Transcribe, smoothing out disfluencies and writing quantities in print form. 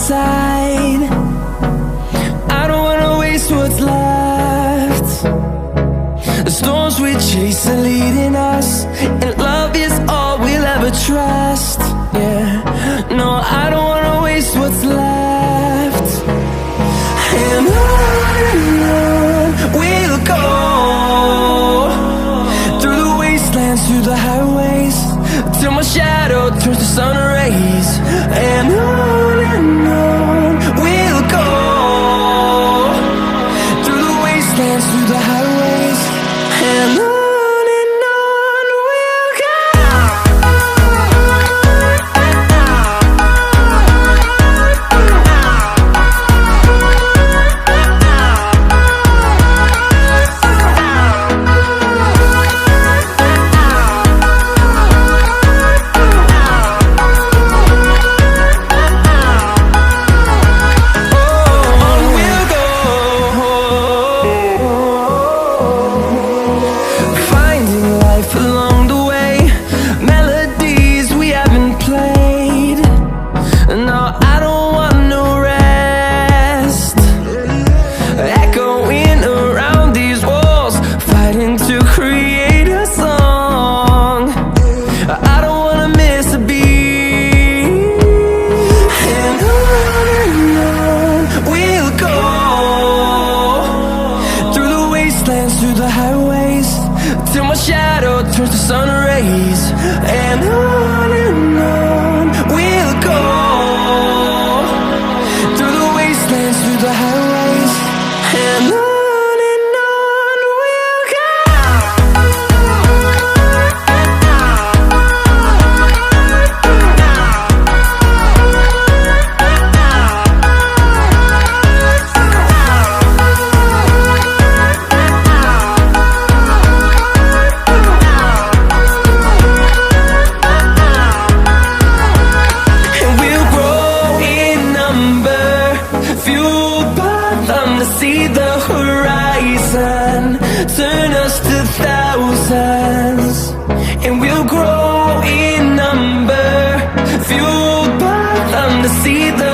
side. I don't wanna waste what's left. The storms we chase are leading us, and love is all we'll ever trust. Yeah, no, I don't wanna waste what's left. And on we'll go, through the wastelands, through the highways, till my shadow turns to sun rays. And on we'll go, through the wastelands, through the highways, and on we'll go. Through the highways, till my shadow turns to sun rays. And on we'll go, through the wastelands, through the highways, and on we'll go. See the horizon, turn us to thousands, and we'll grow in number, fueled by them to see the